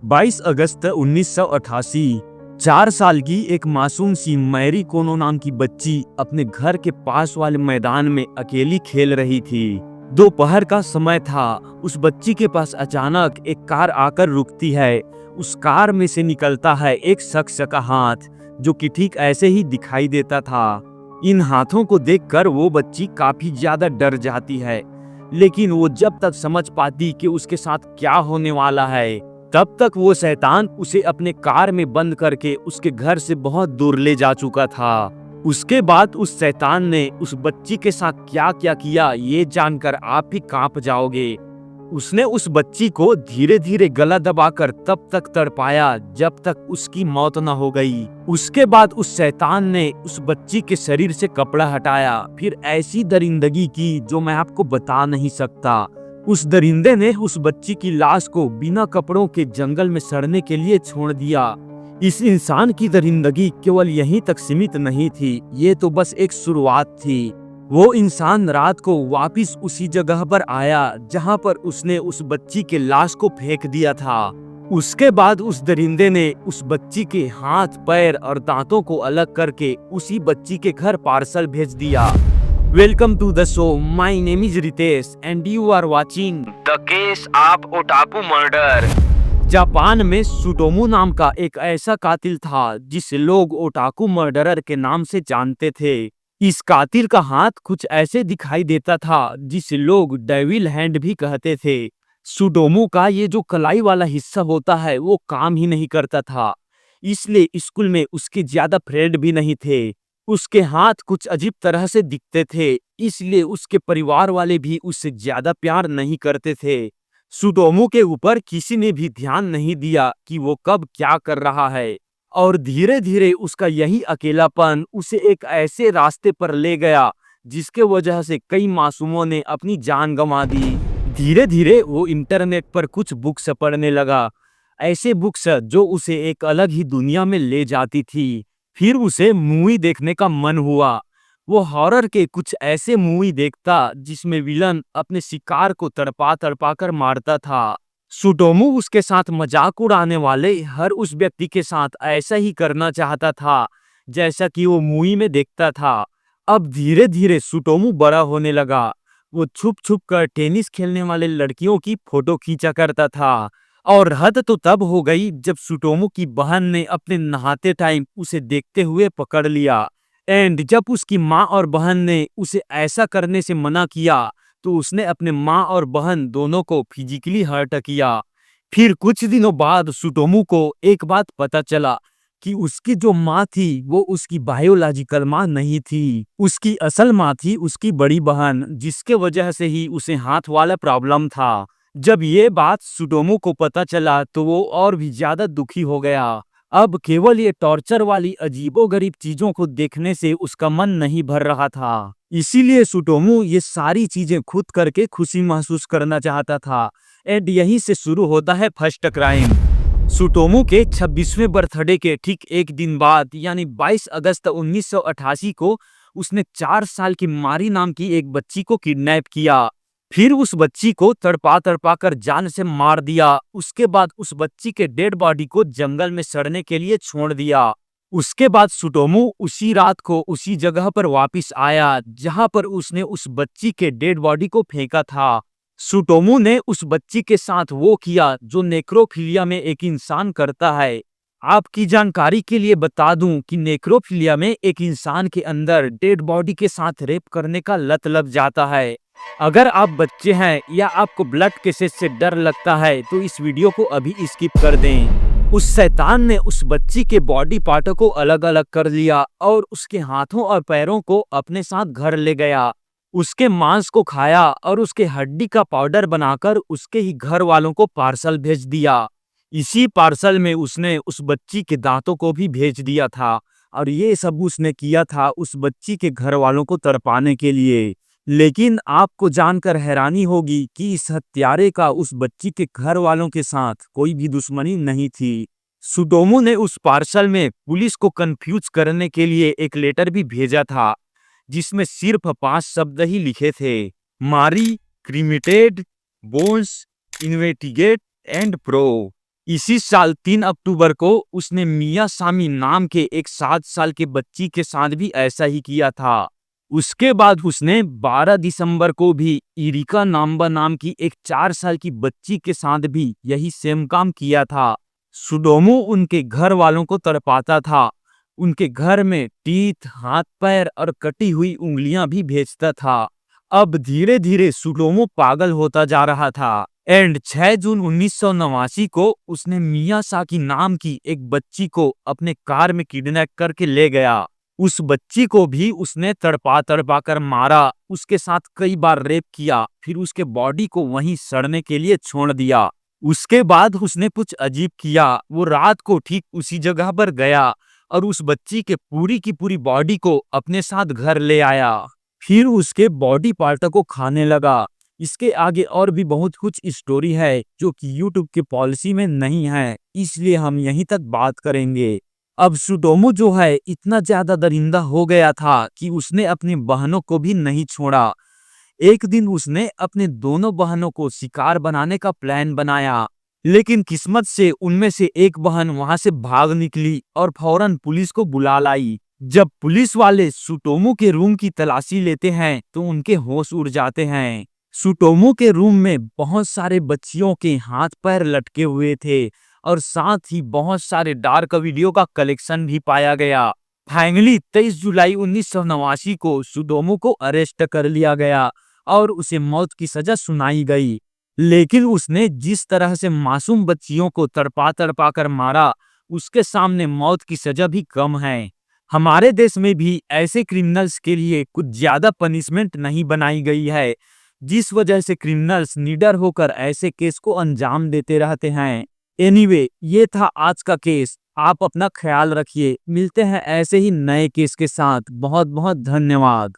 22 अगस्त 1988 4 साल की एक मासूम सी मैरी कोनो नाम की बच्ची अपने घर के पास वाले मैदान में अकेली खेल रही थी। दोपहर का समय था। उस बच्ची के पास अचानक एक कार आकर रुकती है। उस कार में से निकलता है एक शख्स का हाथ, जो कि ठीक ऐसे ही दिखाई देता था। इन हाथों को देखकर वो बच्ची काफी ज्यादा डर जाती है, लेकिन वो जब तक समझ पाती कि उसके साथ क्या होने वाला है, तब तक वो शैतान उसे अपने कार में बंद करके उसके घर से बहुत दूर ले जा चुका था। उसके बाद उस शैतान ने उस बच्ची के साथ क्या क्या किया, ये जानकर आप भी कांप जाओगे। उसने उस बच्ची को धीरे धीरे गला दबाकर तब तक तड़पाया जब तक उसकी मौत न हो गई। उसके बाद उस शैतान ने उस बच्ची के शरीर से कपड़ा हटाया, फिर ऐसी दरिंदगी की जो मैं आपको बता नहीं सकता। उस दरिंदे ने उस बच्ची की लाश को बिना कपड़ों के जंगल में सड़ने के लिए छोड़ दिया। इस इंसान की दरिंदगी केवल यहीं तक सीमित नहीं थी, ये तो बस एक शुरुआत थी। वो इंसान रात को वापस उसी जगह पर आया जहां पर उसने उस बच्ची के लाश को फेंक दिया था। उसके बाद उस दरिंदे ने उस बच्ची के हाथ, पैर और दांतों को अलग करके उसी बच्ची के घर पार्सल भेज दिया। Welcome to the show, my name is Ritesh and you are watching the case of otaku murder. Japan में सुटोमू नाम का एक ऐसा कातिल था जिसे लोग ओटाकू मर्डरर के नाम से जानते थे। इस कातिल का हाथ कुछ ऐसे दिखाई देता था जिसे लोग डेविल हैंड भी कहते थे। सुटोमू का ये जो कलाई वाला हिस्सा होता है वो काम ही नहीं करता था, इसलिए स्कूल में उसके ज्यादा फ्रेंड भी नहीं थे। उसके हाथ कुछ अजीब तरह से दिखते थे, इसलिए उसके परिवार वाले भी उससे ज्यादा प्यार नहीं करते थे। सुटोमू के ऊपर किसी ने भी ध्यान नहीं दिया कि वो कब क्या कर रहा है, और धीरे धीरे उसका यही अकेलापन उसे एक ऐसे रास्ते पर ले गया जिसके वजह से कई मासूमों ने अपनी जान गंवा दी। धीरे धीरे वो इंटरनेट पर कुछ बुक्स पढ़ने लगा, ऐसे बुक्स जो उसे एक अलग ही दुनिया में ले जाती थी। फिर उसे मूवी देखने का मन हुआ। वो हॉरर के कुछ ऐसे मूवी देखता जिसमें विलन अपने शिकार को तड़पा तड़पा कर मारता था। सुटोमू उसके साथ मजाक उड़ाने वाले हर उस व्यक्ति के साथ ऐसा ही करना चाहता था जैसा कि वो मूवी में देखता था। अब धीरे धीरे सुटोमू बड़ा होने लगा। वो छुप छुप कर टेनिस खेलने वाले लड़कियों की फोटो खींचा करता था, और हद तो तब हो गई जब सुटोमू की बहन ने अपने नहाते टाइम उसे देखते हुए पकड़ लिया। एंड जब उसकी माँ और बहन ने उसे ऐसा करने से मना किया तो उसने अपने माँ और बहन दोनों को फिजिकली हर्ट किया। फिर कुछ दिनों बाद सुटोमू को एक बात पता चला कि उसकी जो माँ थी वो उसकी बायोलॉजिकल माँ नहीं थी। उसकी असल माँ थी उसकी बड़ी बहन, जिसके वजह से ही उसे हाथ वाला प्रॉब्लम था। जब ये बात सुटोमू को पता चला तो वो और भी ज्यादा दुखी हो गया। अब केवल ये टॉर्चर वाली अजीबोगरीब चीजों को देखने से उसका मन नहीं भर रहा था, इसीलिए सुटोमू ये सारी चीजें खुद करके खुशी महसूस करना चाहता था। एंड यहीं से शुरू होता है फर्स्ट क्राइम। सुटोमू के 26वें बर्थडे के ठीक एक दिन बाद यानी 22 अगस्त 1988 को उसने 4 साल की मारी नाम की एक बच्ची को किडनैप किया। फिर उस बच्ची को तड़पा तड़पा कर जान से मार दिया। उसके बाद उस बच्ची के डेड बॉडी को जंगल में सड़ने के लिए छोड़ दिया। उसके बाद सुटोमू उसी रात को उसी जगह पर वापस आया जहां पर उसने उस बच्ची के डेड बॉडी को फेंका था। सुटोमू ने उस बच्ची के साथ वो किया जो नेक्रोफिलिया में एक इंसान करता है। आपकी जानकारी के लिए बता दूं कि नेक्रोफिलिया में एक इंसान के अंदर डेड बॉडी के साथ रेप करने का लत लग जाता है। अगर आप बच्चे हैं या आपको ब्लड केसेस से डर लगता है तो इस वीडियो को अभी स्किप कर दें। उस शैतान ने उस बच्ची के बॉडी पार्टों को अलग अलग कर लिया और उसके हाथों और पैरों को अपने साथ घर ले गया। उसके मांस को खाया और उसके हड्डी का पाउडर बनाकर उसके ही घर वालों को पार्सल भेज दिया। इसी पार्सल में उसने उस बच्ची के दांतों को भी भेज दिया था, और ये सब उसने किया था उस बच्ची के घर वालों को तड़पाने के लिए। लेकिन आपको जानकर हैरानी होगी कि इस हत्यारे का उस बच्ची के घर वालों के साथ कोई भी दुश्मनी नहीं थी। सुटोमू ने उस पार्सल में पुलिस को कंफ्यूज करने के लिए एक लेटर भी भेजा था जिसमें सिर्फ 5 शब्द ही लिखे थे: मारी, क्रिमिटेड, बोन्स, इन्वेस्टिगेट एंड प्रो। इसी साल 3 अक्टूबर को उसने मिया सामी नाम के एक 7 साल के बच्ची के साथ भी ऐसा ही किया था। उसके बाद उसने 12 दिसंबर को भी इरिका नाम्बा नाम की एक 4 साल की बच्ची के साथ भी यही सेम काम किया था। सुडोमू उनके घर वालों को तड़पाता था, उनके घर में टीथ, हाथ पैर और कटी हुई उंगलियां भी भेजता था। अब धीरे धीरे सुडोमू पागल होता जा रहा था। एंड 6 जून 1989 को उसने मियासाकी नाम की एक बच्ची को अपने कार में किडनैप करके ले गया। उस बच्ची को भी उसने तड़पा तड़पा कर मारा, उसके साथ कई बार रेप किया, फिर उसके बॉडी को वहीं सड़ने के लिए छोड़ दिया। उसके बाद उसने कुछ अजीब किया, वो रात को ठीक उसी जगह पर गया और उस बच्ची के पूरी की पूरी बॉडी को अपने साथ घर ले आया। फिर उसके बॉडी पार्ट को खाने लगा। इसके आगे और भी बहुत कुछ स्टोरी है जो कि यूट्यूब के पॉलिसी में नहीं है, इसलिए हम यहीं तक बात करेंगे। अब सुडोमू जो है इतना ज्यादा दरिंदा हो गया था कि उसने अपनी बहनों को भी नहीं छोड़ा। एक दिन उसने अपने दोनों बहनों को शिकार बनाने का प्लान बनाया, लेकिन किस्मत से उनमें से एक बहन वहां से भाग निकली और फौरन पुलिस को बुला लाई। जब पुलिस वाले सुटोमू के रूम की तलाशी लेते हैं तो उनके होश उड़ जाते हैं। सुटोमू के रूम में बहुत सारे बच्चियों के हाथ पैर लटके हुए थे और साथ ही बहुत सारे डार्क वीडियो का कलेक्शन भी पाया गया। फाइनली 23 जुलाई 1989 को सुडोमू को अरेस्ट कर लिया गया और उसे मौत की सजा सुनाई गई। लेकिन उसने जिस तरह से मासूम बच्चियों को तड़पा तड़पा कर मारा, उसके सामने मौत की सजा भी कम है। हमारे देश में भी ऐसे क्रिमिनल्स के लिए कुछ ज्यादा पनिशमेंट नहीं बनाई गई है, जिस वजह से क्रिमिनल्स निडर होकर ऐसे केस को अंजाम देते रहते हैं। एनीवे, ये था आज का केस। आप अपना ख्याल रखिए। मिलते हैं ऐसे ही नए केस के साथ। बहुत बहुत धन्यवाद।